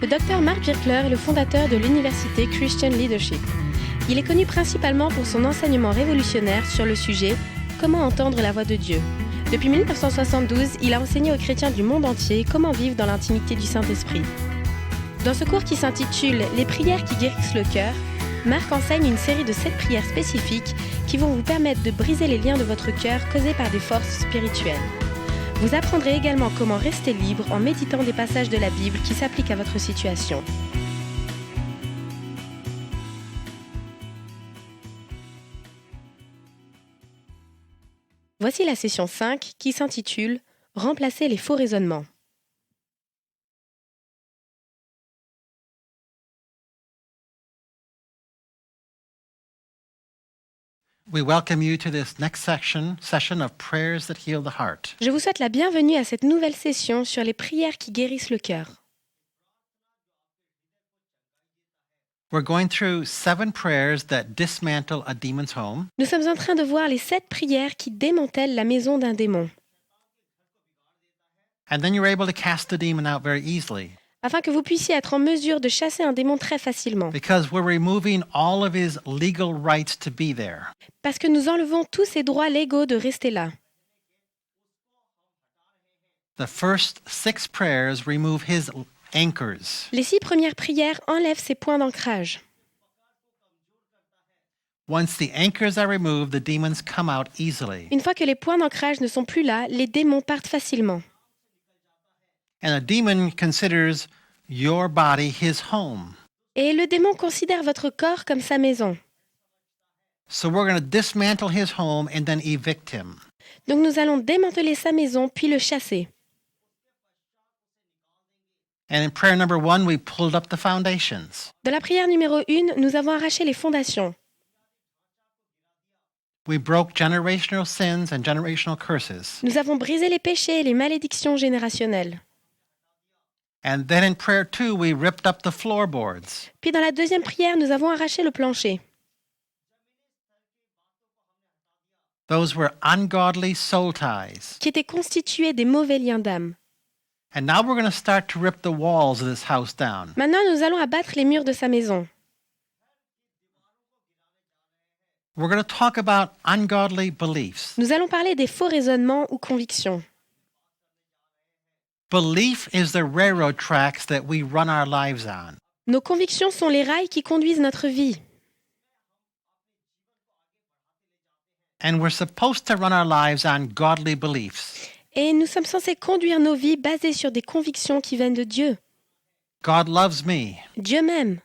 Le Dr Mark Virkler est le fondateur de l'université Christian Leadership. Il est connu principalement pour son enseignement révolutionnaire sur le sujet « Comment entendre la voix de Dieu ». Depuis 1972, il a enseigné aux chrétiens du monde entier comment vivre dans l'intimité du Saint-Esprit. Dans ce cours qui s'intitule « Les prières qui guérissent le cœur », Marc enseigne une série de 7 prières spécifiques qui vont vous permettre de briser les liens de votre cœur causés par des forces spirituelles. Vous apprendrez également comment rester libre en méditant des passages de la Bible qui s'appliquent à votre situation. Voici la session 5 qui s'intitule « Remplacer les faux raisonnements ». We welcome you to this next session of prayers that heal the heart. Je vous souhaite la bienvenue à cette nouvelle session sur les prières qui guérissent le cœur. We're going through 7 prayers that dismantle a demon's home. Nous sommes en train de voir les 7 prières qui démantèlent la maison d'un démon, And then you're able to cast the demon out very easily afin que vous puissiez être en mesure de chasser un démon très facilement. because we're removing all of his legal rights to be there. Parce que nous enlevons tous ses droits légaux de rester là. The first 6 prayers remove his anchors. Les 6 premières prières enlèvent ses points d'ancrage. Once the anchors are removed, the demons come out easily. Une fois que les points d'ancrage ne sont plus là, les démons partent facilement. And a demon considers your body his home. Et le démon considère votre corps comme sa maison. So we're going to dismantle his home and then evict him. Donc nous allons démanteler sa maison puis le chasser. And in prayer number 1, we pulled up the foundations. Dans la prière numéro 1, nous avons arraché les fondations. We broke generational sins and generational curses. Nous avons brisé les péchés et les malédictions générationnelles. And then in prayer 2, we ripped up the floorboards. Puis dans la deuxième prière, nous avons arraché le plancher. Those were ungodly soul ties. Qui étaient constitués des mauvais liens d'âme. And now we're going to start to rip the walls of this house down. Maintenant, nous allons abattre les murs de sa maison. We're going to talk about ungodly beliefs. Nous allons parler des faux raisonnements ou convictions. Belief is the railroad tracks that we run our lives on. Nos convictions sont les rails qui conduisent notre vie. And we're supposed to run our lives on godly beliefs. Et nous sommes censés conduire nos vies basées sur des convictions qui viennent de Dieu. God loves me. Dieu m'aime.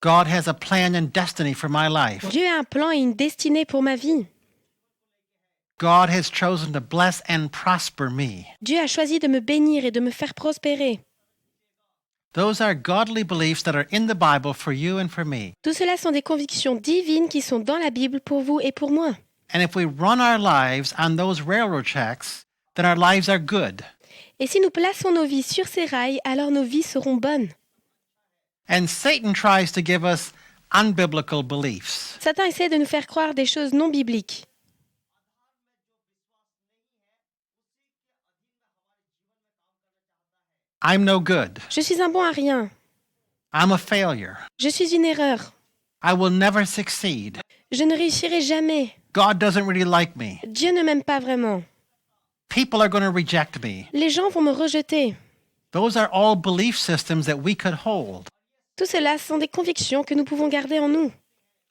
God has a plan and destiny for my life. Dieu a un plan et une destinée pour ma vie. God has chosen to bless and prosper me. Dieu a choisi de me bénir et de me faire prospérer. Those are godly beliefs that are in the Bible for you and for me. Tout cela sont des convictions divines qui sont dans la Bible pour vous et pour moi. And if we run our lives on those railroad tracks, then our lives are good. Et si nous plaçons nos vies sur ces rails, alors nos vies seront bonnes. And Satan tries to give us unbiblical beliefs. Satan essaie de nous faire croire des choses non bibliques. I'm no good. Je suis un bon à rien. I'm a failure. Je suis une erreur. I will never succeed. Je ne réussirai jamais. God doesn't really like me. Dieu ne m'aime pas vraiment. People are going to reject me. Les gens vont me rejeter. Those are all belief systems that we could hold. Tout cela sont des convictions que nous pouvons garder en nous.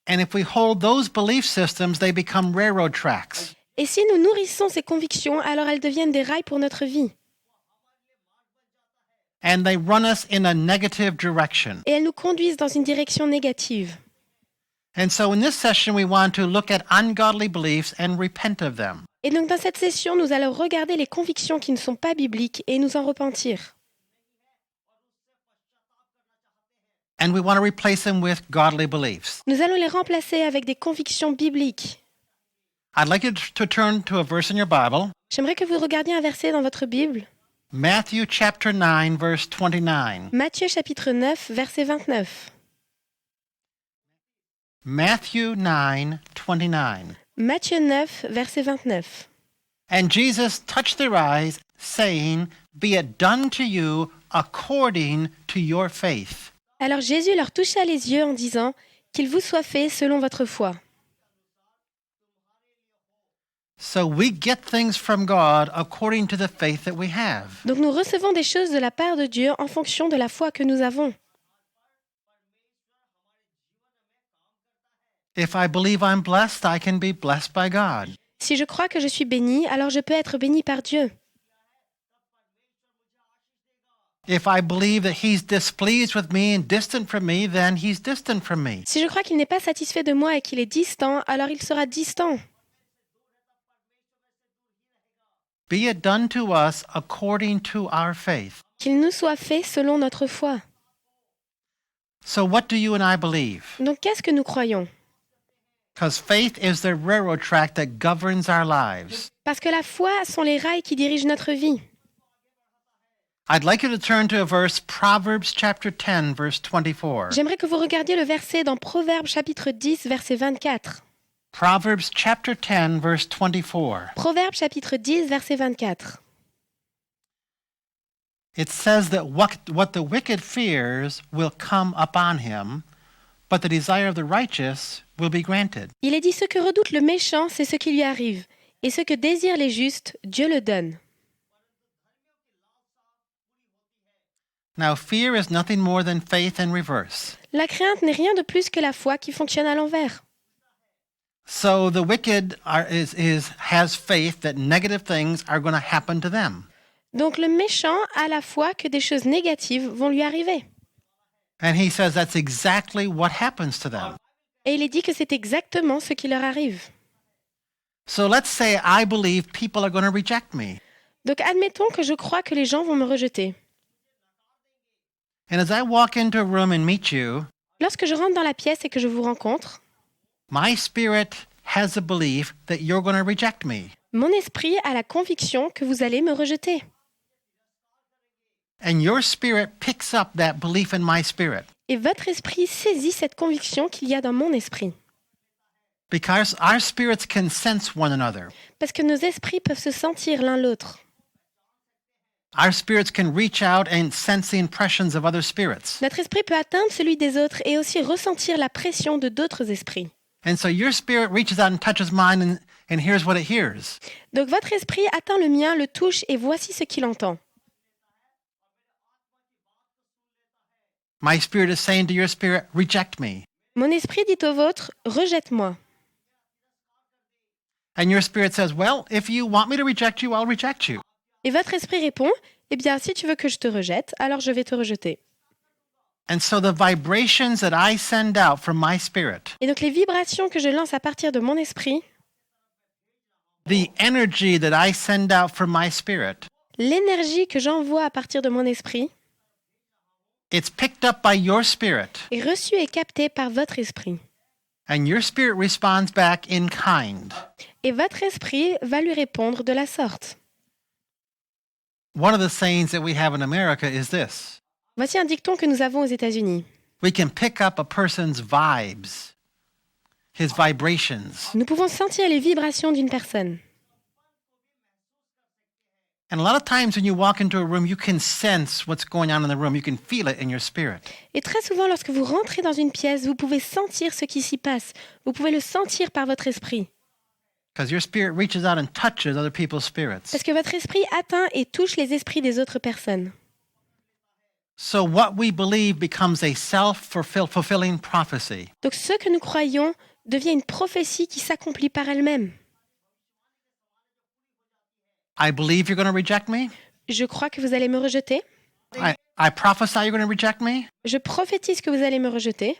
And if we hold those belief systems, they become railroad tracks. Et si nous nourrissons ces convictions, alors elles deviennent des rails pour notre vie. And they run us in a negative direction. Et elles nous conduisent dans une direction négative. And so in this session, we want to look at ungodly beliefs and repent of them. Et donc dans cette session, nous allons regarder les convictions qui ne sont pas bibliques et nous en repentir. And we want to replace them with godly beliefs. Nous allons les remplacer avec des convictions bibliques. I'd like you to turn to a verse in your Bible, J'aimerais que vous regardiez un verset dans votre Bible. Matthew chapter 9, verse 29. Matthieu chapitre 9, verset 29. Matthew 9, 29. Matthieu 9, verset 29. And Jesus touched their eyes, saying, Be it done to you according to your faith. Alors Jésus leur toucha les yeux en disant qu'il vous soit fait selon votre foi. So we get things from God according to the faith that we have. Donc nous recevons des choses de la part de Dieu en fonction de la foi que nous avons. If I believe I'm blessed, I can be blessed by God. Si je crois que je suis béni, alors je peux être béni par Dieu. If I believe that He's displeased with me and distant from me, then He's distant from me. Si je crois qu'il n'est pas satisfait de moi et qu'il est distant, alors il sera distant. Be it done to us according to our faith. Qu'il nous soit fait selon notre foi. So what do you and I believe? Donc qu'est-ce que nous croyons? Because faith is the railroad track that governs our lives. Parce que la foi sont les rails qui dirigent notre vie. I'd like you to turn to a verse, Proverbs chapter 10, verse 24. J'aimerais que vous regardiez le verset dans Proverbes chapitre 10, verset 24. Proverbs chapter 10, verse 24. Proverbes chapitre 10, verset 24. It says that what the wicked fears will come upon him, but the desire of the righteous will be granted. Il est dit ce que redoute le méchant, c'est ce qui lui arrive, et ce que désirent les justes, Dieu le donne. Now, fear is nothing more than faith in reverse. La crainte n'est rien de plus que la foi qui fonctionne à l'envers. So the wicked has faith that negative things are going to happen to them. Donc le méchant a la foi que des choses négatives vont lui arriver. And he says that's exactly what happens to them. Et il est dit que c'est exactement ce qui leur arrive. So let's say I believe people are going to reject me. Donc admettons que je crois que les gens vont me rejeter. And as I walk into a room and meet you, Lorsque je rentre dans la pièce et que je vous rencontre, my spirit has a belief that you're going to reject me. mon esprit a la conviction que vous allez me rejeter. And your spirit picks up that belief in my spirit. Et votre esprit saisit cette conviction qu'il y a dans mon esprit. Because our spirits can sense one another. Parce que nos esprits peuvent se sentir l'un l'autre. Our spirits can reach out and sense the impressions of other spirits. Notre esprit peut atteindre celui des autres et aussi ressentir la pression de d'autres esprits. And so your spirit reaches out and touches mine, and here's what it hears. Donc votre esprit atteint le mien, le touche et voici ce qu'il entend. My spirit is saying to your spirit, reject me. Mon esprit dit au vôtre, rejette-moi. And your spirit says, well, if you want me to reject you, I'll reject you. Et votre esprit répond, eh bien, si tu veux que je te rejette, alors je vais te rejeter. And so the vibrations that I send out from my spirit, Et donc les vibrations que je lance à partir de mon esprit, the energy that I send out from my spirit, l'énergie que j'envoie à partir de mon esprit, it's picked up by your spirit. est reçue et captée par votre esprit. And your spirit responds back in kind. Et votre esprit va lui répondre de la sorte. One of the sayings that we have in America is this. Voici un dicton que nous avons aux États-Unis. We can pick up a person's vibes, his vibrations. Nous pouvons sentir les vibrations d'une personne. And a lot of times when you walk into a room, you can sense what's going on in the room. You can feel it in your spirit. Et très souvent, lorsque vous rentrez dans une pièce, vous pouvez sentir ce qui s'y passe. Vous pouvez le sentir par votre esprit. Because your spirit reaches out and touches other people's spirits. Parce que votre esprit atteint et touche les esprits des autres personnes. So what we believe becomes a self-fulfilling prophecy. Donc ce que nous croyons devient une prophétie qui s'accomplit par elle-même. I believe you're going to reject me. Je crois que vous allez me rejeter. I prophesy you're going to reject me. Je prophétise que vous allez me rejeter.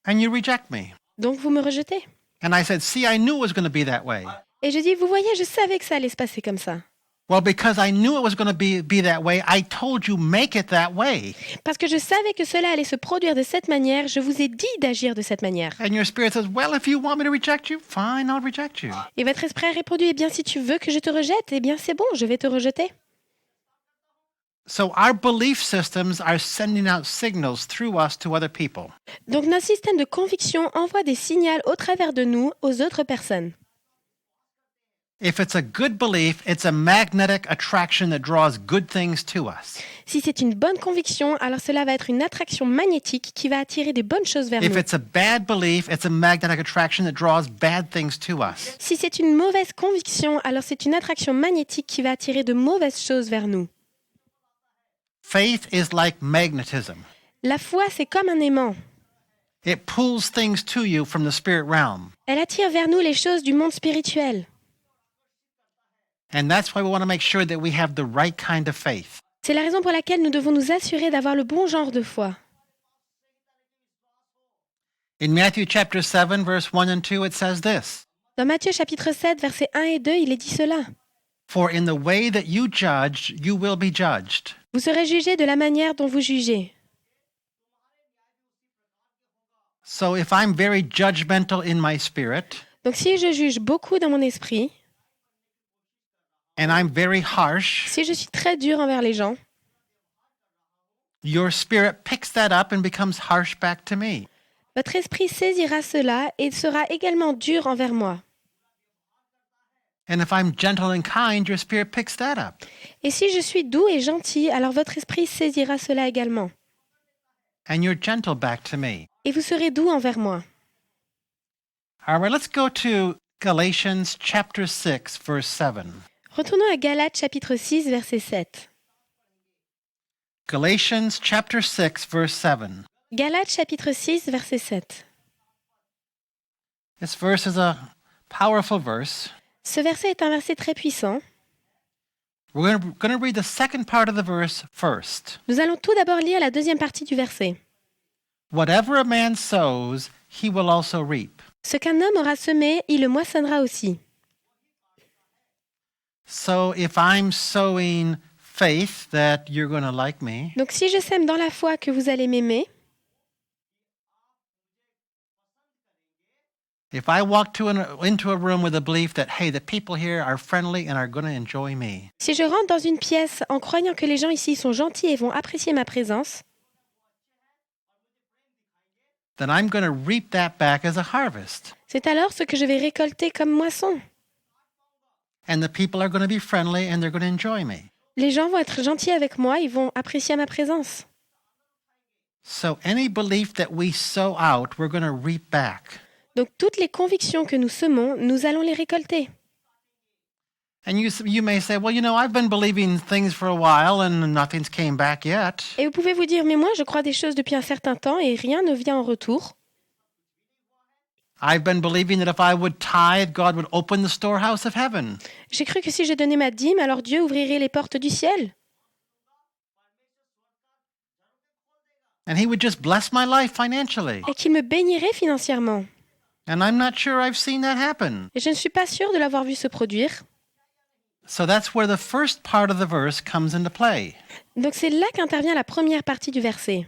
And you reject me. Donc vous me rejetez. And I said, see, I knew it was going to be that way. Et je dis, vous voyez, je savais que ça allait se passer comme ça. Well, because I knew it was going to be that way, I told you, make it that way. Parce que je savais que cela allait se produire de cette manière, je vous ai dit d'agir de cette manière. And your spirit says, well, if you want me to reject you, fine, I'll reject you. Et votre esprit a répondu, eh bien, si tu veux que je te rejette, eh bien, c'est bon, je vais te rejeter. So our belief systems are sending out signals through us to other people. Donc, notre système de conviction envoie des signaux au travers de nous aux autres personnes. If it's a good belief, it's a magnetic attraction that draws good things to us. Si c'est une bonne conviction, alors cela va être une attraction magnétique qui va attirer des bonnes choses vers If nous. it's a bad belief, it's a magnetic attraction that draws bad things to us. Si c'est une mauvaise conviction, alors c'est une attraction magnétique qui va attirer de mauvaises choses vers nous. Faith is like magnetism. La foi, c'est comme un aimant. It pulls things to you from the spirit realm. Elle attire vers nous les choses du monde spirituel. And that's why we want to make sure that we have the right kind of faith. C'est la raison pour laquelle nous devons nous assurer d'avoir le bon genre de foi. In Matthew chapter 7, verse 1 and 2, it says this. Dans Matthieu chapitre 7, versets 1 et 2, il est dit cela. For in the way that you judge, you will be judged. Vous serez jugés de la manière dont vous jugez. So if I'm very judgmental in my spirit, Donc si je juge beaucoup dans mon esprit, and I'm very harsh, si je suis très dur envers les gens, your spirit picks that up and becomes harsh back to me. votre esprit saisira cela et sera également dur envers moi. And if I'm gentle and kind, your spirit picks that up. Et si je suis doux et gentil, alors votre esprit saisira cela également. And you're gentle back to me. Et vous serez doux envers moi. All right, let's go to Galatians chapter 6, verse 7. Retournons à Galates chapitre 6, verset 7. Galatians chapter 6, verse 7. Galates chapitre 6, verset 7. This verse is a powerful verse. Ce verset est un verset très puissant. We're going to read the second part of the verse first. Nous allons tout d'abord lire la deuxième partie du verset. Whatever a man sows, he will also reap. Ce qu'un homme aura semé, il le moissonnera aussi. So if I'm sowing faith that you're going to like me, Donc si je sème dans la foi que vous allez m'aimer, if I walk into a room with a belief that, hey, the people here are friendly and are going to enjoy me, si je rentre dans une pièce en croyant que les gens ici sont gentils et vont apprécier ma présence, then I'm going to reap that back as a harvest. c'est alors ce que je vais récolter comme moisson. And the people are going to be friendly and they're going to enjoy me. Les gens vont être gentils avec moi, ils vont apprécier ma présence. So any belief that we sow out, we're going to reap back. Donc toutes les convictions que nous semons, nous allons les récolter. And you may say, well, I've been believing things for a while and nothing's came back yet. Et vous pouvez vous dire, mais moi je crois des choses depuis un certain temps et rien ne vient en retour. I've been believing that if I would tithe, God would open the storehouse of heaven. J'ai cru que si je donnais ma dîme, alors Dieu ouvrirait les portes du ciel. And he would just bless my life financially. Et qu'il me bénirait financièrement. And I'm not sure I've seen that happen. Et je ne suis pas sûre de l'avoir vu se produire. So that's where the first part of the verse comes into play. Donc c'est là qu'intervient la première partie du verset.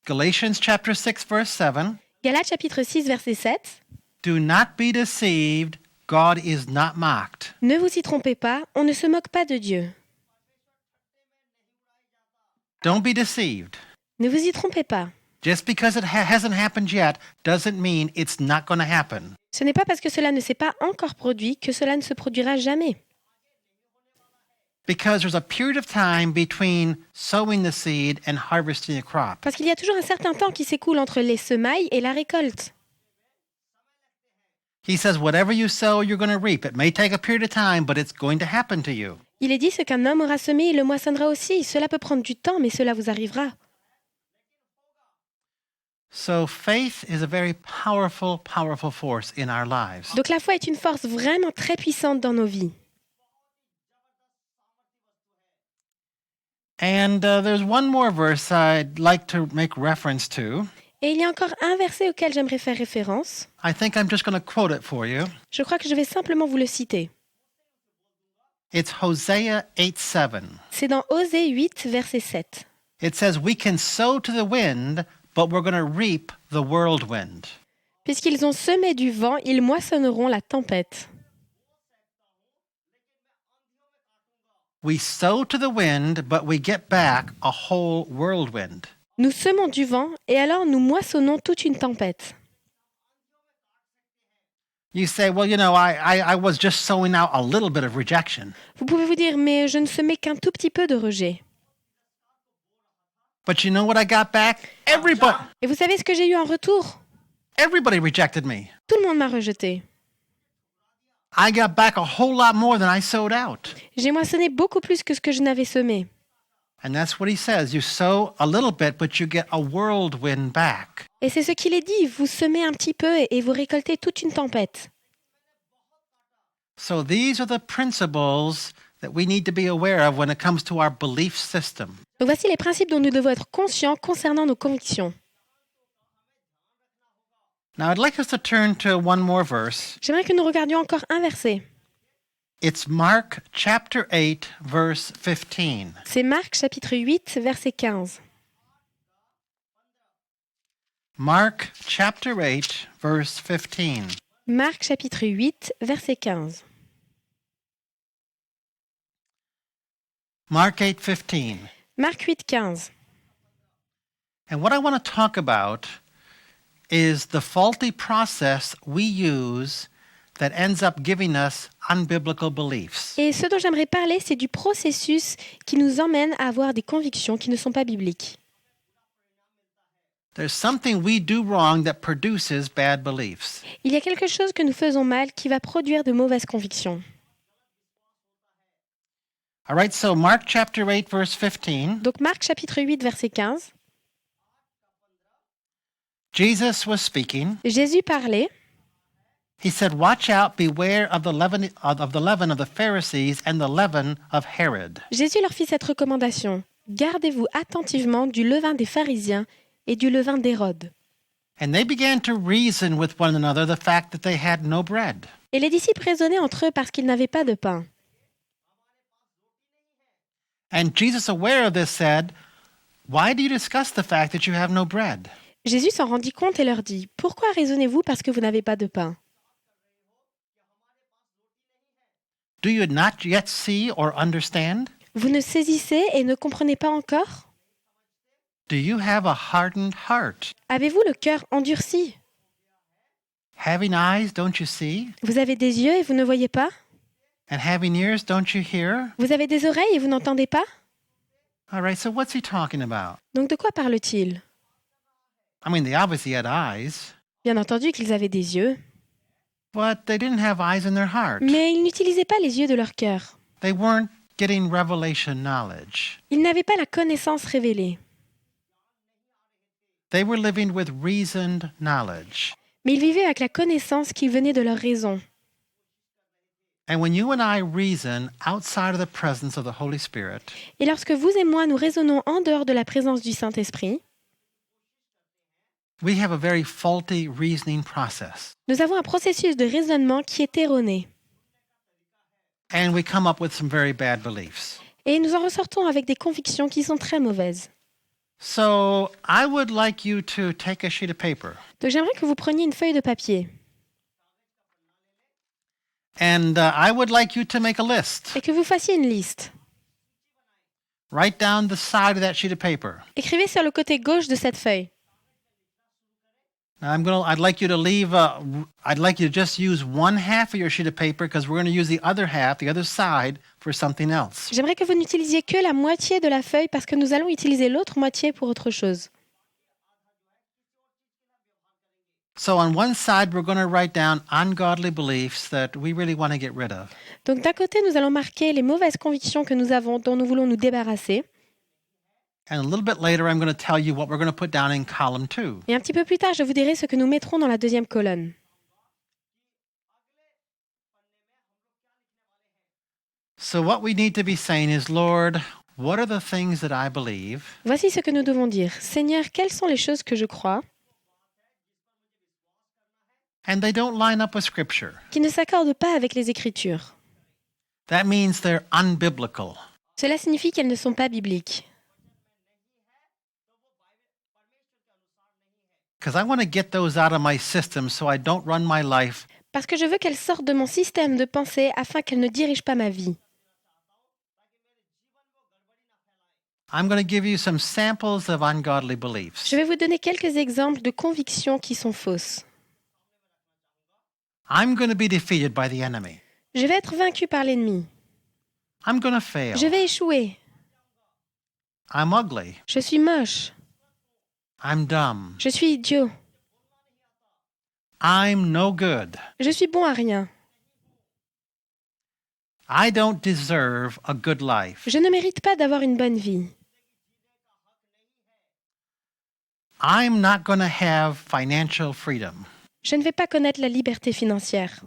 Galatians chapter 6, verse 7. Galates chapitre 6, verset 7. Do not be deceived, God is not mocked. Ne vous y trompez pas, on ne se moque pas de Dieu. Don't be deceived. Ne vous y trompez pas. Just because it hasn't happened yet doesn't mean it's not going to happen. Ce n'est pas parce que cela ne s'est pas encore produit que cela ne se produira jamais. Because there's a period of time between sowing the seed and harvesting a crop. Parce qu'il y a toujours un certain temps qui s'écoule entre les semailles et la récolte. He says, whatever you sow, you're going to reap. It may take a period of time, but it's going to happen to you. Il est dit, ce qu'un homme aura semé, il le moissonnera aussi. Cela peut prendre du temps, mais cela vous arrivera. So faith is a very powerful, powerful force in our lives. Donc la foi est une force vraiment très puissante dans nos vies. And there's one more verse I'd like to make reference to. Et il y a encore un verset auquel j'aimerais faire référence. I think I'm just going to quote it for you. Je crois que je vais simplement vous le citer. It's Hosea 8:7. C'est dans Osée 8, verset 7. It says, we can sow to the wind, but we're going to reap the whirlwind. Puisqu'ils ont semé du vent, ils moissonneront la tempête. We sow to the wind, but we get back a whole whirlwind. Nous semons du vent et alors nous moissonnons toute une tempête. You say, well, I was just sowing out a little bit of rejection. Vous pouvez vous dire, mais je ne semais qu'un tout petit peu de rejet. But you know what I got back? Et vous savez ce que j'ai eu en retour? Everybody rejected me. Tout le monde m'a rejeté. I got back a whole lot more than I sowed out. J'ai moissonné beaucoup plus que ce que je n'avais semé. And that's what he says. You sow a little bit, but you get a whirlwind back. Et c'est ce qu'il est dit, vous semez un petit peu et vous récoltez toute une tempête. So these are the principles that we need to be aware of when it comes to our belief system. Donc voici les principes dont nous devons être conscients concernant nos convictions. Now I'd like us to turn to one more verse. J'aimerais que nous regardions encore un verset. It's Mark chapter 8, verse 15. C'est Marc chapitre 8, verset 15. Mark chapter 8, verse 15. Marc chapitre 8, verset 15. Mark 8:15. Marc 8, 15. And what I want to talk about is the faulty process we use that ends up giving us unbiblical beliefs. Et ce dont j'aimerais parler, c'est du processus qui nous emmène à avoir des convictions qui ne sont pas bibliques. There's something we do wrong that produces bad beliefs. Il y a quelque chose que nous faisons mal qui va produire de mauvaises convictions. All right, so Mark chapter 8, verse 15. Donc Marc chapitre 8, verset 15. Jesus was speaking. Jésus parlait. He said, "Watch out, beware of the leaven of the Pharisees and the leaven of Herod." Jésus leur fit cette recommandation. Gardez-vous attentivement du levain des pharisiens et du levain d'Hérode. And they began to reason with one another the fact that they had no bread. Et les disciples raisonnaient entre eux parce qu'ils n'avaient pas de pain. And Jesus, aware of this, said, "Why do you discuss the fact that you have no bread? Jésus s'en rendit compte et leur dit, « Pourquoi raisonnez-vous parce que vous n'avez pas de pain? Do you not yet see or understand? Vous ne saisissez et ne comprenez pas encore? Do you have a hardened heart? Avez-vous le cœur endurci? Having eyes, don't you see? Vous avez des yeux et vous ne voyez pas? And having ears, don't you hear?" Vous avez des oreilles et vous n'entendez pas? All right, so what's he talking about? Donc de quoi parle-t-il? I mean, they obviously had eyes, Bien entendu qu'ils avaient des yeux, but they didn't have eyes in their heart. mais ils n'utilisaient pas les yeux de leur cœur. They weren't getting revelation knowledge. Ils n'avaient pas la connaissance révélée, They were living with reasoned knowledge. mais ils vivaient avec la connaissance qui venait de leur raison. And when you and I reason outside of the presence of the Holy Spirit, Et lorsque vous et moi nous raisonnons en dehors de la présence du Saint-Esprit, we have a very faulty reasoning process. nous avons un processus de raisonnement qui est erroné. And we come up with some very bad beliefs. Et nous en ressortons avec des convictions qui sont très mauvaises. So I would like you to take a sheet of paper. Donc j'aimerais que vous preniez une feuille de papier And I would like you to make a list. et que vous fassiez une liste. Write down the side of that sheet of paper. Écrivez sur le côté gauche de cette feuille. Now I'd like you to I'd like you to just use one half of your sheet of paper because we're going to use the other half, the other side, for something else. J'aimerais que vous n'utilisiez que la moitié de la feuille parce que nous allons utiliser l'autre moitié pour autre chose. So on one side, we're going to write down ungodly beliefs that we really want to get rid of. Donc d'un côté, nous allons marquer les mauvaises convictions que nous avons, dont nous voulons nous débarrasser. And a little bit later, I'm going to tell you what we're going to put down in column 2. Et un petit peu plus tard, je vous dirai ce que nous mettrons dans la deuxième colonne. So what we need to be saying is, Lord, what are the things that I believe Voici ce que nous devons dire. Seigneur, quelles sont les choses que je crois and they don't line up with Scripture? qui ne s'accordent pas avec les Écritures? That means they're unbiblical. Cela signifie qu'elles ne sont pas bibliques. Because I want to get those out of my system so I don't run my life Parce que je veux qu'elles sortent de mon système de pensée afin qu'elles ne dirigent pas ma vie. I'm going to give you some samples of ungodly beliefs. Je vais vous donner quelques exemples de convictions qui sont fausses. I'm going to be defeated by the enemy. Je vais être vaincu par l'ennemi. I'm going to fail. Je vais échouer. I'm ugly. Je suis moche. I'm dumb. Je suis idiot. I'm no good. Je suis bon à rien. I don't deserve a good life. Je ne mérite pas d'avoir une bonne vie. I'm not going to have financial freedom. Je ne vais pas connaître la liberté financière.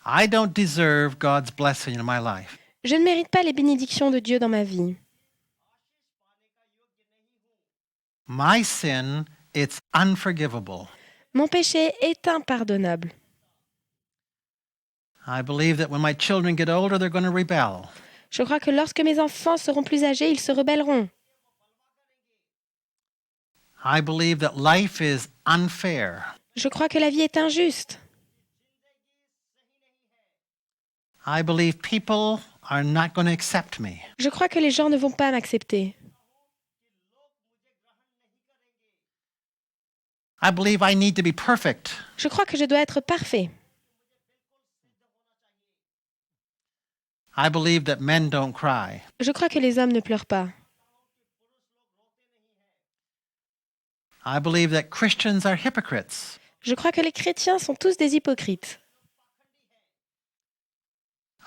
I don't deserve God's blessing in my life. Je ne mérite pas les bénédictions de Dieu dans ma vie. My sin, it's unforgivable. Mon péché est impardonnable. I believe that when my children get older, they're going to rebel. Je crois que lorsque mes enfants seront plus âgés, ils se rebelleront. I believe that life is unfair. Je crois que la vie est injuste. I believe people are not going to accept me. Je crois que les gens ne vont pas m'accepter. I believe I need to be perfect. Je crois que je dois être parfait. I believe that men don't cry. Je crois que les hommes ne pleurent pas. I believe that Christians are hypocrites. Je crois que les chrétiens sont tous des hypocrites.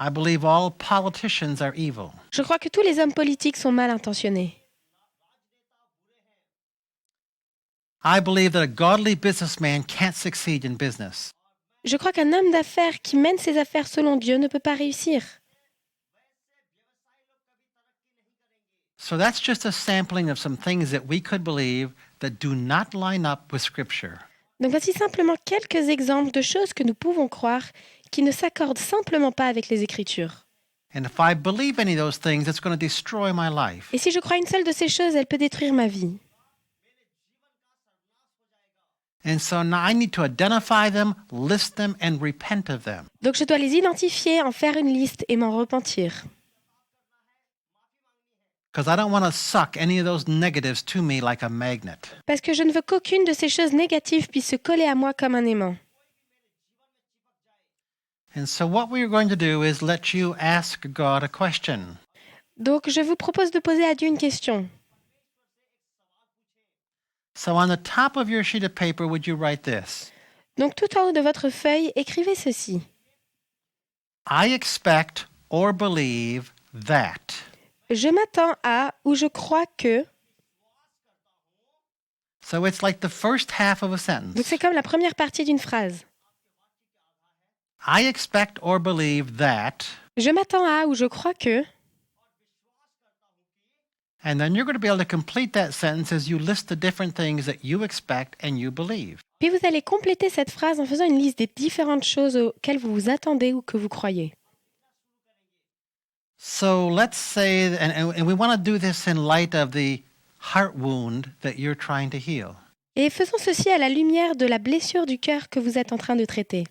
I believe all politicians are evil. Je crois que tous les hommes politiques sont mal intentionnés. I believe that a godly businessman can't succeed in business. Je crois qu'un homme d'affaires qui mène ses affaires selon Dieu ne peut pas réussir. So that's just a sampling of some things that we could believe that do not line up with Scripture. Donc voici simplement quelques exemples de choses que nous pouvons croire qui ne s'accordent simplement pas avec les Écritures. And if I believe any of those things, it's going to destroy my life. Et si je crois une seule de ces choses, elle peut détruire ma vie. And so now I need to identify them, list them, and repent of them. Donc je dois les identifier, en faire une liste et m'en repentir. Because I don't want to suck any of those negatives to me like a magnet. Parce que je ne veux qu'aucune de ces choses négatives puisse se coller à moi comme un aimant. And so what we are going to do is let you ask God a question. Donc je vous propose de poser à Dieu une question. So on the top of your sheet of paper, would you write this? Donc tout en haut de votre feuille, écrivez ceci. I expect or believe that. Je m'attends à ou je crois que. So it's like the first half of a Donc sentence. c'est comme la première partie d'une phrase. I expect or believe that. Je m'attends à ou je crois que. And then you're going to be able to complete that sentence as you list the different things that you expect and you believe. Puis vous allez compléter cette phrase en faisant une liste des différentes choses auxquelles vous vous attendez ou que vous croyez. So let's say, and we want to do this in light of the heart wound that you're trying to heal. Et faisons ceci à la lumière de la blessure du cœur que vous êtes en train de traiter.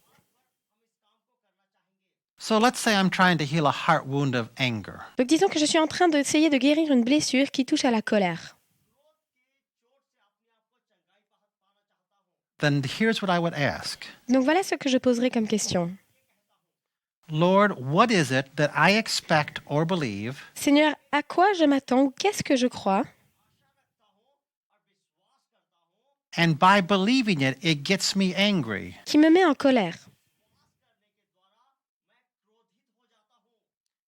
So let's say I'm trying to heal a heart wound of anger. Donc disons que je suis en train d'essayer de guérir une blessure qui touche à la colère. Then here's what I would ask. Donc voilà ce que je poserai comme question. Lord, what is it that I expect or believe Seigneur, à quoi je m'attends ou qu'est-ce que je crois? and by believing it, it gets me angry? Qui me met en colère.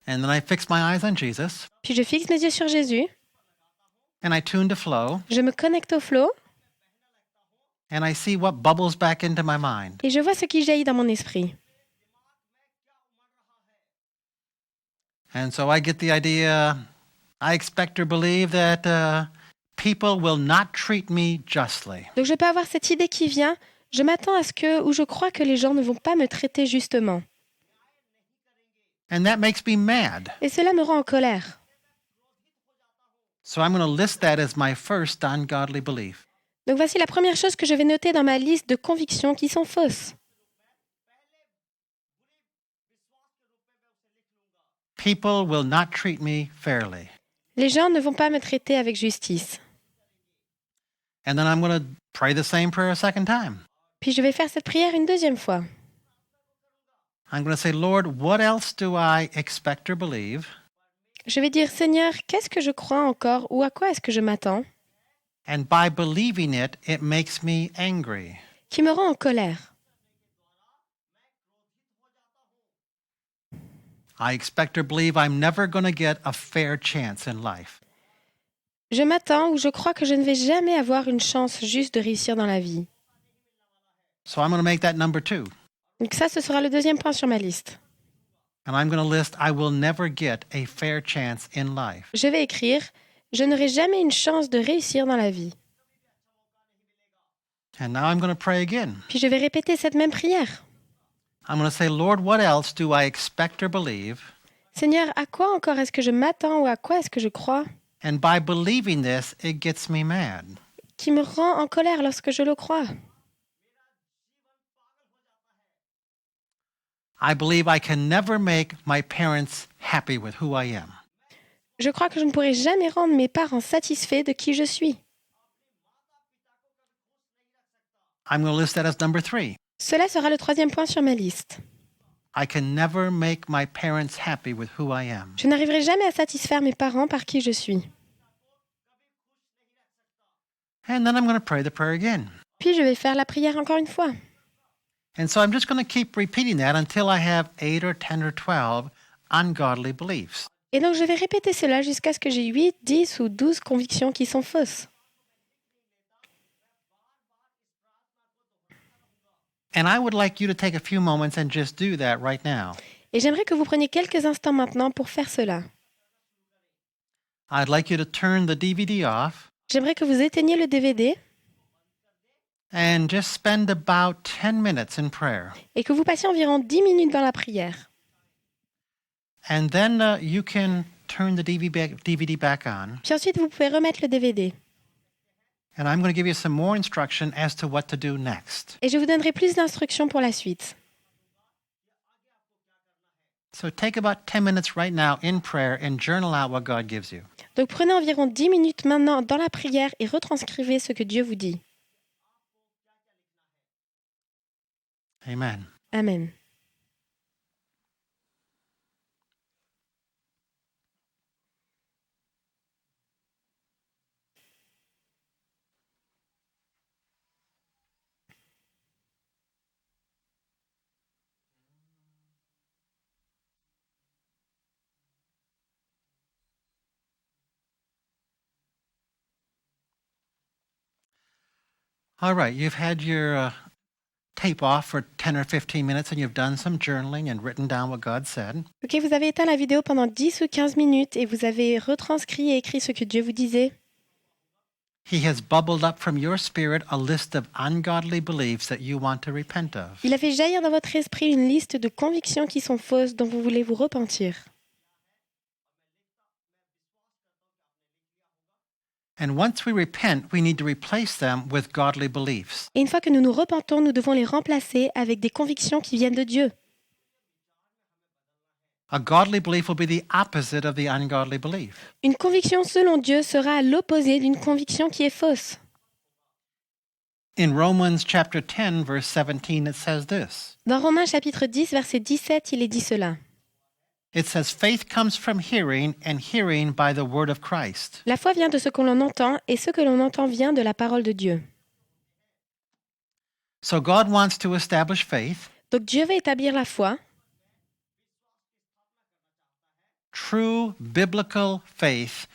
And then I fix my eyes on Jesus Puis je fixe mes yeux sur Jésus, and I tune to flow je me connecte au flot and I see what bubbles back into my mind. et je vois ce qui jaillit dans mon esprit. And so I get the idea, I expect or believe that people will not treat me justly. Donc je peux avoir cette idée qui vient, je m'attends à ce que, ou je crois que les gens ne vont pas me traiter justement. And that makes me mad. Et cela me rend en colère. So I'm going to list that as my first ungodly belief. Donc voici la première chose que je vais noter dans ma liste de convictions qui sont fausses. People will not treat me fairly. Les gens ne vont pas me traiter avec justice. And then I'm going to pray the same prayer a second time. Puis je vais faire cette prière une deuxième fois. I'm going to say, Lord, what else do I expect or believe? Je vais dire, Seigneur, qu'est-ce que je crois encore ou à quoi est-ce que je m'attends And by believing it, it makes me angry. qui me rend en colère? I expect or believe I'm never going to get a fair chance in life. Je m'attends ou je crois que je ne vais jamais avoir une chance juste de réussir dans la vie. So I'm going to make that number 2. Donc ça, ce sera le deuxième point sur ma liste. And I'm going to list, I will never get a fair chance in life. Je vais écrire, je n'aurai jamais une chance de réussir dans la vie. And now I'm going to pray again. Puis je vais répéter cette même prière. I'm going to say, Lord, what else do I expect or believe? Seigneur, à quoi encore est-ce que je m'attends ou à quoi est-ce que je crois And by believing this, it gets me mad. qui me rend en colère lorsque je le crois? I believe I can never make my parents happy with who I am. Je crois que je ne pourrai jamais rendre mes parents satisfaits de qui je suis. I'm going to list that as number 3. Cela sera le troisième point sur ma liste. I can never make my parents happy with who I am. Je n'arriverai jamais à satisfaire mes parents par qui je suis. And then I'm going to pray the prayer again. Puis je vais faire la prière encore une fois. And so I'm just going to keep repeating that until I have 8 or 10 or 12 ungodly beliefs. Et donc je vais répéter cela jusqu'à ce que j'ai 8, 10 ou 12 convictions qui sont fausses. And I would like you to take a few moments and just do that right now. Et j'aimerais que vous preniez quelques instants maintenant pour faire cela. I'd like you to turn the DVD off J'aimerais que vous éteigniez le DVD and just spend about 10 minutes in prayer. et que vous passiez environ 10 minutes dans la prière. And then you can turn the DVD back on. Puis ensuite, vous pouvez remettre le DVD. And I'm going to give you some more instruction as to what to do next. Et je vous donnerai plus d'instructions pour la suite. So take about 10 minutes right now in prayer and journal out what God gives you. Donc prenez environ 10 minutes maintenant dans la prière et retranscrivez ce que Dieu vous dit. Amen. Amen. All right, you've had your tape off for 10 or 15 minutes and you've done some journaling and written down what God said. Ok, vous avez éteint la vidéo pendant 10 ou 15 minutes et vous avez retranscrit et écrit ce que Dieu vous disait. He has bubbled up from your spirit a list of ungodly beliefs that you want to repent of. Il a fait jaillir dans votre esprit une liste de convictions qui sont fausses dont vous voulez vous repentir. And once we repent, we need to replace them with godly beliefs. Et une fois que nous nous repentons, nous devons les remplacer avec des convictions qui viennent de Dieu. A godly belief will be the opposite of the ungodly belief. Une conviction selon Dieu sera à l'opposé d'une conviction qui est fausse. In Romans chapter 10, verse 17, it says this. Dans Romains chapitre 10, verset 17, il est dit cela. It says, faith comes from hearing, and hearing by the word of Christ. La foi vient de ce que l'on entend, et ce que l'on entend vient de la parole de Dieu. So God wants to establish faith, Donc Dieu va établir la foi, true biblical faith,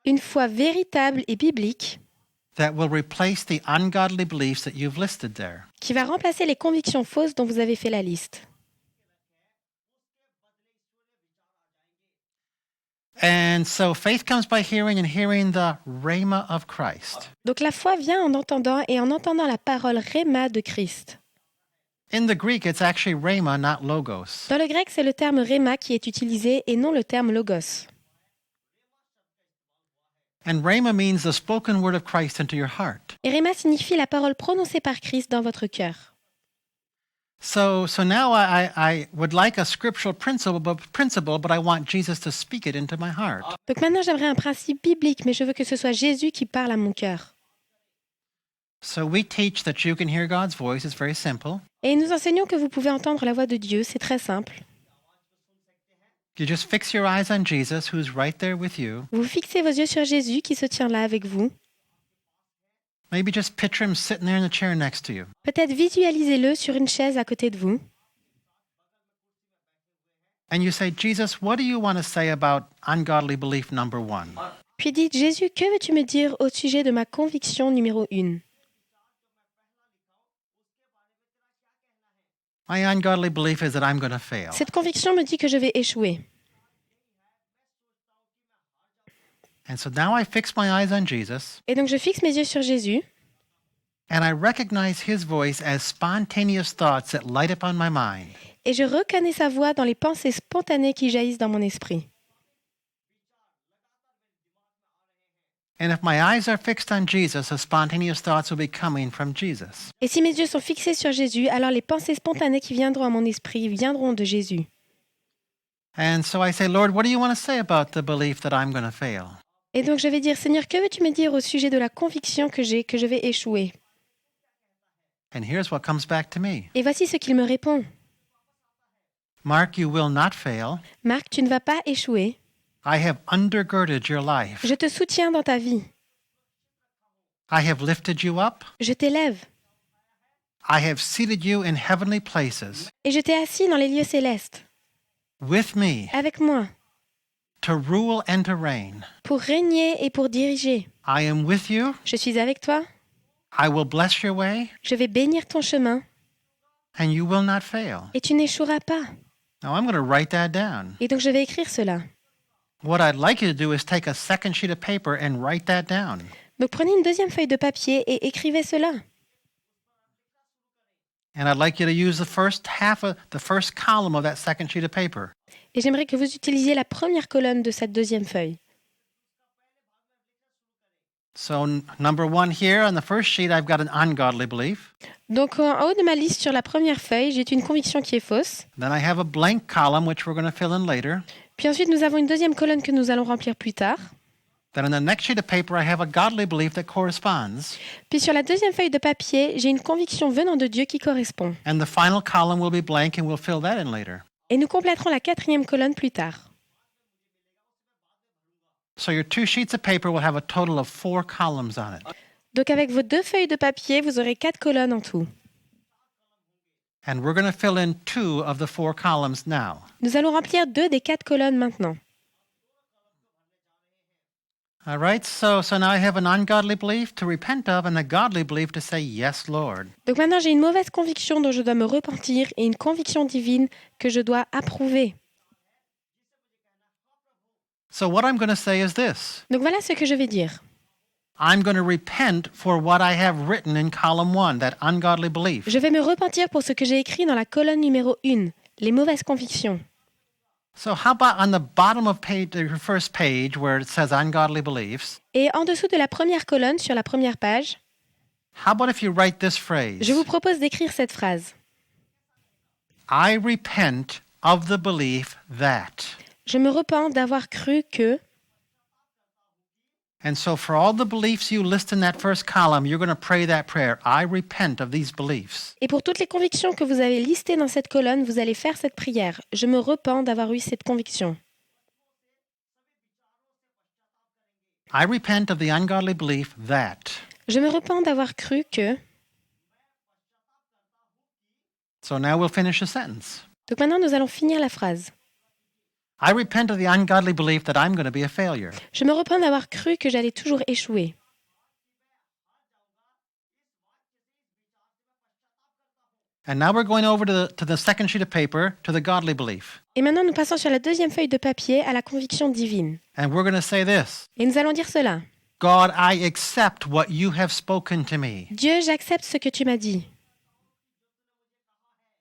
une foi véritable et biblique, that will replace the ungodly beliefs that you've listed there. qui va remplacer les convictions fausses dont vous avez fait la liste. And so faith comes by hearing, and hearing the rhema of Christ. Donc la foi vient en entendant et en entendant la parole rhéma de Christ. In the Greek, it's actually rhema, not logos. Dans le grec, c'est le terme rhéma qui est utilisé et non le terme logos. And rhema means the spoken word of Christ into your heart. Et rhéma signifie la parole prononcée par Christ dans votre cœur. So now I would like a scriptural principle, but I want Jesus to speak it into my heart. Donc maintenant, j'aimerais un principe biblique, mais je veux que ce soit Jésus qui parle à mon cœur. So we teach that you can hear God's voice. It's very simple. Et nous enseignons que vous pouvez entendre la voix de Dieu, c'est très simple. You just fix your eyes on Jesus, who's right there with you. Vous fixez vos yeux sur Jésus qui se tient là avec vous. Maybe just picture him sitting there in the chair next to you. Peut-être visualisez-le sur une chaise à côté de vous. And you say, Jesus, what do you want to say about ungodly belief number 1? Puis dites, Jésus, que veux-tu me dire au sujet de ma conviction numéro 1? My ungodly belief is that I'm going to fail. Cette conviction me dit que je vais échouer. And so now I fix my eyes on Jesus, Et donc je fixe mes yeux sur Jésus and I recognize his voice as spontaneous thoughts that light up on my mind. et je reconnais sa voix dans les pensées spontanées qui jaillissent dans mon esprit. And if my eyes are fixed on Jesus, the spontaneous thoughts will be coming from Jesus. Et si mes yeux sont fixés sur Jésus, alors les pensées spontanées qui viendront à mon esprit viendront de Jésus. And so I say, Lord, what do you want to say about the belief that I'm going to fail? Et donc je vais dire, Seigneur, que veux-tu me dire au sujet de la conviction que j'ai que je vais échouer? And here's what comes back to me. Et voici ce qu'il me répond. Mark, you will not fail. Marc, tu ne vas pas échouer. I have undergirded your life. Je te soutiens dans ta vie. I have lifted you up. Je t'élève. I have seated you in heavenly places Et je t'ai assis dans les lieux célestes, with me avec moi, to rule and to reign. pour régner et pour diriger. I am with you. Je suis avec toi. I will bless your way, Je vais bénir ton chemin and you will not fail. et tu n'échoueras pas. Now I'm going to write that down. Et donc je vais écrire cela. What I'd like you to do is take a second sheet of paper and write that down. Donc prenez une deuxième feuille de papier et écrivez cela. And I'd like you to use the first column of that second sheet of paper. Et j'aimerais que vous utilisiez la première colonne de cette deuxième feuille. So number 1 here on the first sheet, I've got an ungodly belief. Donc en haut de ma liste sur la première feuille, j'ai une conviction qui est fausse. Then I have a blank column, which we're going to fill in later. Puis ensuite, nous avons une deuxième colonne que nous allons remplir plus tard. Then on the next sheet of paper, I have a godly belief that corresponds. Puis sur la deuxième feuille de papier, j'ai une conviction venant de Dieu qui correspond. And the final column will be blank, and we'll fill that in later. Et nous compléterons la quatrième colonne plus tard. So your 2 sheets of paper will have a total of 4 columns on it. Donc avec vos 2 feuilles de papier, vous aurez 4 colonnes en tout. And we're going to fill in 2 of the 4 columns now. Nous allons remplir 2 des 4 colonnes maintenant. All right, so now I have an ungodly belief to repent of and a godly belief to say, yes, Lord. Donc maintenant, j'ai une mauvaise conviction dont je dois me repentir et une conviction divine que je dois approuver. So what I'm going to say is this. Donc voilà ce que je vais dire. I'm going to repent for what I have written in column 1, that ungodly belief. Je vais me repentir pour ce que j'ai écrit dans la colonne numéro 1, les mauvaises convictions. So how about on the bottom of your first page where it says ungodly beliefs, Et en dessous de la première colonne, sur la première page, how about if you write this phrase? je vous propose d'écrire cette phrase. I repent of the belief that. Je me repens d'avoir cru que... And so for all the beliefs you list in that first column, you're going to pray that prayer. I repent of these beliefs. Et pour toutes les convictions que vous avez listées dans cette colonne, vous allez faire cette prière. Je me repens d'avoir eu cette conviction. I repent of the ungodly belief that. Je me repens d'avoir cru que... So now we'll finish the sentence. Donc maintenant, nous allons finir la phrase. I repent of the ungodly belief that I'm going to be a failure. Je me repens d'avoir cru que j'allais toujours échouer. And now we're going over to the second sheet of paper, to the godly belief. Et maintenant, nous passons sur la deuxième feuille de papier à la conviction divine. And we're going to say this. Et nous allons dire cela. God, I accept what you have spoken to me. Dieu, j'accepte ce que tu m'as dit.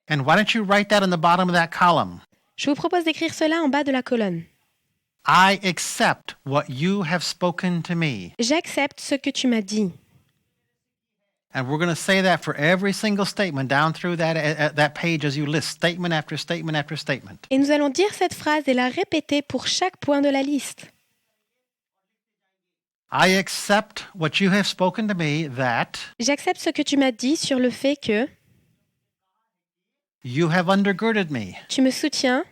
And why don't you write that on the bottom of that column? Je vous propose d'écrire cela en bas de la colonne. I accept what you have spoken to me. J'accepte ce que tu m'as dit. And we're going to say that for every single statement down through that page as you list statement after statement after statement. Et nous allons dire cette phrase et la répéter pour chaque point de la liste. I accept what you have spoken to me that J'accepte ce que tu m'as dit sur le fait que you have undergirded me. tu me soutiens,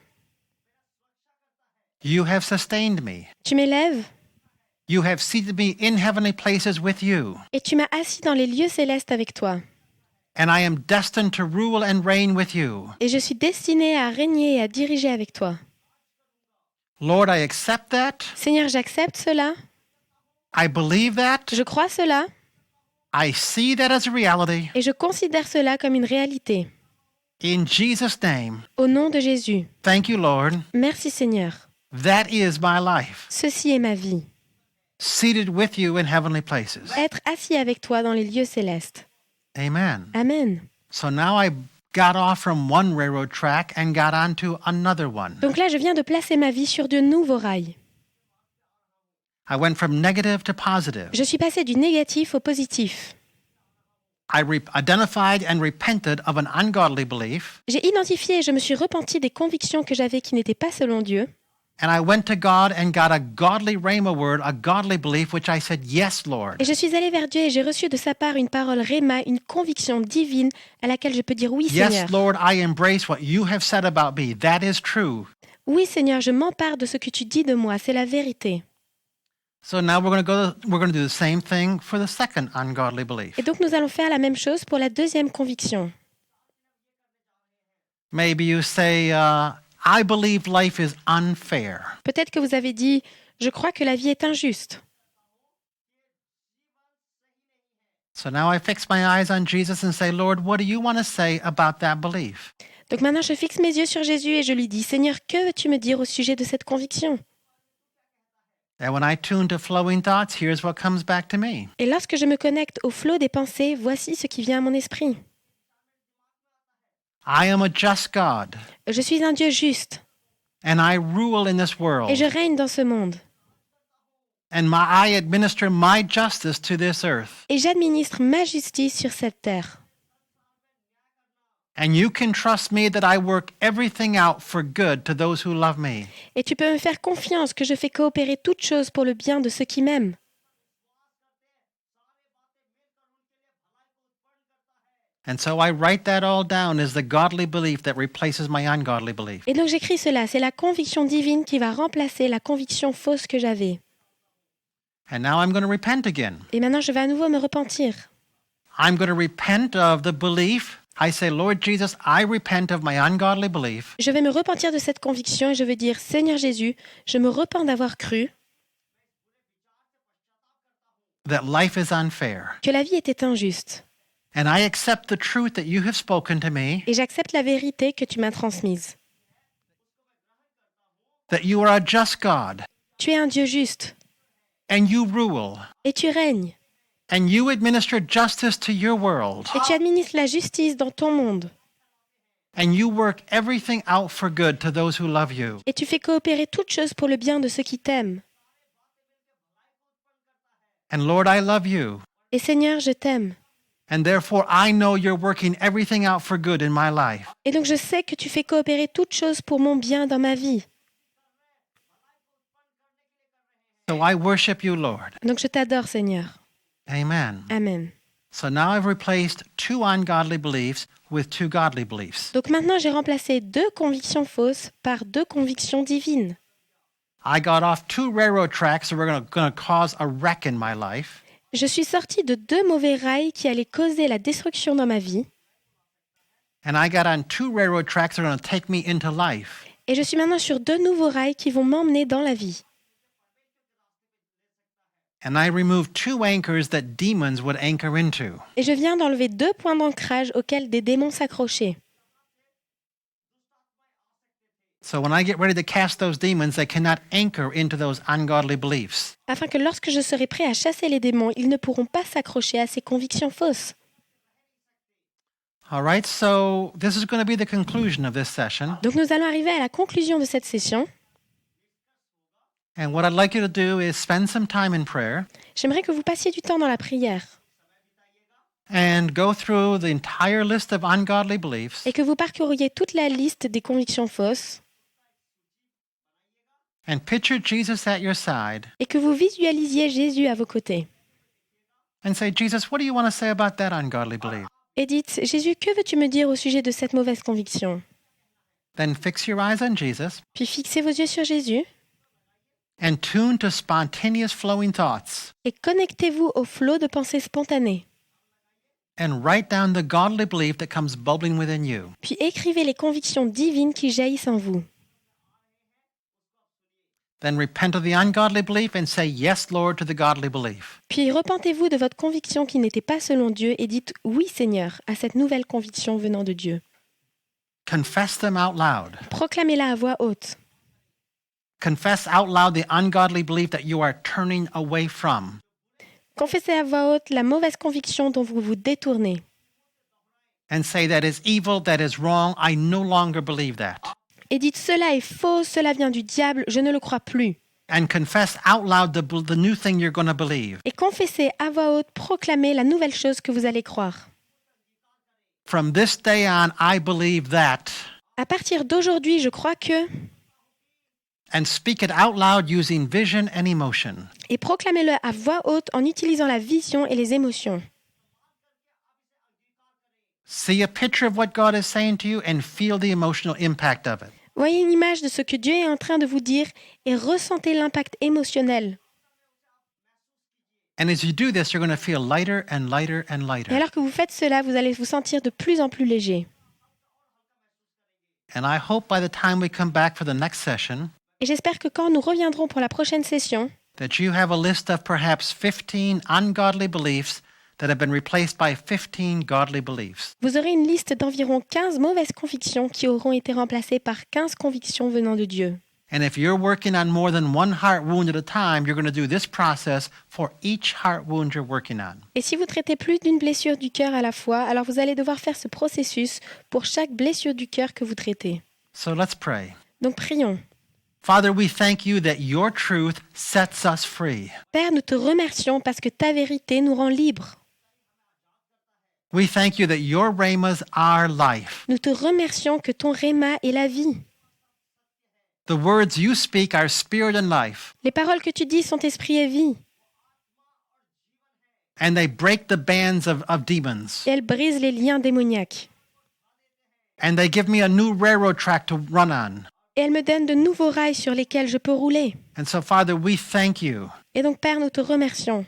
You have sustained me. tu m'élèves You have seated me in heavenly places with you. et tu m'as assis dans les lieux célestes avec toi. And I am destined to rule and reign with you. Et je suis destinée à régner et à diriger avec toi. Lord, I accept that. Seigneur, j'accepte cela, I believe that. je crois cela I see that as a reality. et je considère cela comme une réalité. In Jesus' name, Au nom de Jésus, thank you, Lord. merci Seigneur. That is my life. Ceci est ma vie. Seated with you in heavenly places. Être assis avec toi dans les lieux célestes. Amen. Amen. So now I got off from one railroad track and got onto another one. Donc là, je viens de placer ma vie sur de nouveaux rails. I went from negative to positive. Je suis passée du négatif au positif. I identified and repented of an ungodly belief, J'ai identifié et je me suis repenti des convictions que j'avais qui n'étaient pas selon Dieu. and I went to God and got a godly rhema word, a godly belief, which I said, yes, Lord. Et je suis allée vers Dieu et j'ai reçu de sa part une parole réma, une conviction divine à laquelle je peux dire oui Seigneur. Yes, Lord, I embrace what you have said about me. That is true. Oui Seigneur, je m'empare de ce que tu dis de moi, c'est la vérité. So now we're going to do the same thing for the second ungodly belief. Et donc nous allons faire la même chose pour la deuxième conviction. Maybe you say, I believe life is unfair. Peut-être que vous avez dit, je crois que la vie est injuste. So now I fix my eyes on Jesus and say, Lord, what do you want to say about that belief? Donc maintenant je fixe mes yeux sur Jésus et je lui dis, Seigneur, que veux-tu me dire au sujet de cette conviction? And when I tune to flowing thoughts, here's what comes back to me. Et lorsque je me connecte au flot des pensées, voici ce qui vient à mon esprit. I am a just God, Je suis un Dieu juste and I rule in this world. et je règne dans ce monde. And I administer my justice to this earth. Et j'administre ma justice sur cette terre. And you can trust me that I work everything out for good to those who love me. Et tu peux me faire confiance que je fais coopérer toutes choses pour le bien de ceux qui m'aiment. And so I write that all down as the godly belief that replaces my ungodly belief. Et donc j'écris cela, c'est la conviction divine qui va remplacer la conviction fausse que j'avais. And now I'm going to repent again. Et maintenant je vais à nouveau me repentir. I'm going to repent of the belief. I say, Lord Jesus, I repent of my ungodly belief Je vais me repentir de cette conviction et je vais dire, Seigneur Jésus, je me repens d'avoir cru that life is unfair. que la vie était injuste. And I accept the truth that you have spoken to me, Et j'accepte la vérité que tu m'as transmise. that you are a just God, Tu es un Dieu juste and you rule, et tu règnes and you administer justice to your world, et tu administres la justice dans ton monde and you work everything out for good to those who love you. et tu fais coopérer toutes choses pour le bien de ceux qui t'aiment. And Lord, I love you, Et Seigneur, je t'aime. and therefore I know you're working everything out for good in my life. Et donc je sais que tu fais coopérer toutes choses pour mon bien dans ma vie. So I worship you, Lord. Donc je t'adore, Seigneur. Amen. Amen. So now I've replaced two ungodly beliefs with two godly beliefs. Donc maintenant j'ai remplacé 2 convictions fausses par 2 convictions divines. I got off 2 railroad tracks that were going to cause a wreck in my life. Je suis sortie de 2 mauvais rails qui allaient causer la destruction dans ma vie. And I got on 2 railroad tracks that are going to take me into life. Et je suis maintenant sur 2 nouveaux rails qui vont m'emmener dans la vie. And I removed 2 anchors that demons would anchor into. Et je viens d'enlever 2 points d'ancrage auxquels des démons s'accrochaient. So when I get ready to cast those demons, they cannot anchor into those ungodly beliefs. Afin que lorsque je serai prêt à chasser les démons, ils ne pourront pas s'accrocher à ces convictions fausses. All right, so this is going to be the conclusion of this session. Donc nous allons arriver à la conclusion de cette session. And what I'd like you to do is spend some time in prayer J'aimerais que vous passiez du temps dans la prière and go through the entire list of ungodly beliefs et que vous parcouriez toute la liste des convictions fausses and picture Jesus at your side et que vous visualisiez Jésus à vos côtés. and say, Jesus, what do you want to say about that ungodly belief? Et dites, Jésus, que veux-tu me dire au sujet de cette mauvaise conviction? Then fix your eyes on Jesus Puis fixez vos yeux sur Jésus and tune to spontaneous flowing thoughts et connectez-vous au flot de pensées spontanées. and write down the godly belief that comes bubbling within you. Puis écrivez les convictions divines qui jaillissent en vous. Then repent of the ungodly belief and say, yes, Lord, to the godly belief. Puis repentez-vous de votre conviction qui n'était pas selon Dieu et dites oui Seigneur à cette nouvelle conviction venant de Dieu. Confess them out loud. Proclamez-la à voix haute. Confess out loud the ungodly belief that you are turning away from. Confessez à voix haute la mauvaise conviction dont vous vous détournez. And say, that is evil, that is wrong, I no longer believe that. Et dites cela est faux, cela vient du diable, je ne le crois plus. And confess out loud the new thing you're going to believe. Et confessez à voix haute, proclamez la nouvelle chose que vous allez croire. From this day on, I believe that. À partir d'aujourd'hui, je crois que... And speak it out loud using vision and emotion. Et proclamez-le à voix haute en utilisant la vision et les émotions. See a picture of what God is saying to you and feel the emotional impact of it. Voyez une image de ce que Dieu est en train de vous dire et ressentez l'impact émotionnel. And as you do this, you're going to feel lighter and lighter and Et lighter. alors que vous faites cela, vous allez vous sentir de plus en plus léger. And I hope by the time we come back for the next session, Et j'espère que quand nous reviendrons pour la prochaine session, that you have a list of perhaps 15 ungodly beliefs that have been replaced by 15 godly beliefs. vous aurez une liste d'environ 15 mauvaises convictions qui auront été remplacées par 15 convictions venant de Dieu. And if you're working on more than one heart wound at a time, you're going to do this process for each heart wound you're working on. Et si vous traitez plus d'une blessure du cœur à la fois, alors vous allez devoir faire ce processus pour chaque blessure du cœur que vous traitez. So let's pray. Donc prions. Father, we thank you that your truth sets us free. Père, nous te remercions parce que ta vérité nous rend libres. We thank you that your rhemas are life. Nous te remercions que ton réma est la vie. The words you speak are spirit and life, Les paroles que tu dis sont esprit et vie. and they break the bands of demons. Et elles brisent les liens démoniaques. And they give me a new railroad track to run on. Et elles me donnent de nouveaux rails sur lesquels je peux rouler. And so, Father, we thank you Et donc, Père, nous te remercions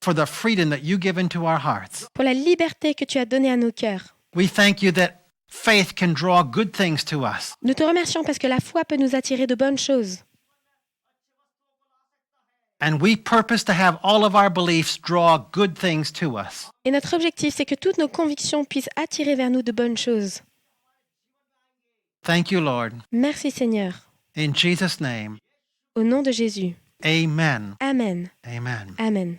for the freedom that you give into our hearts. pour la liberté que tu as donnée à nos cœurs. We thank you that faith can draw good things to us. Nous te remercions parce que la foi peut nous attirer de bonnes choses. And we purpose to have all of our beliefs draw good things to us. Et notre objectif, c'est que toutes nos convictions puissent attirer vers nous de bonnes choses. Thank you, Lord. Merci Seigneur. In Jesus' name, Au nom de Jésus. amen. Amen. Amen. Amen.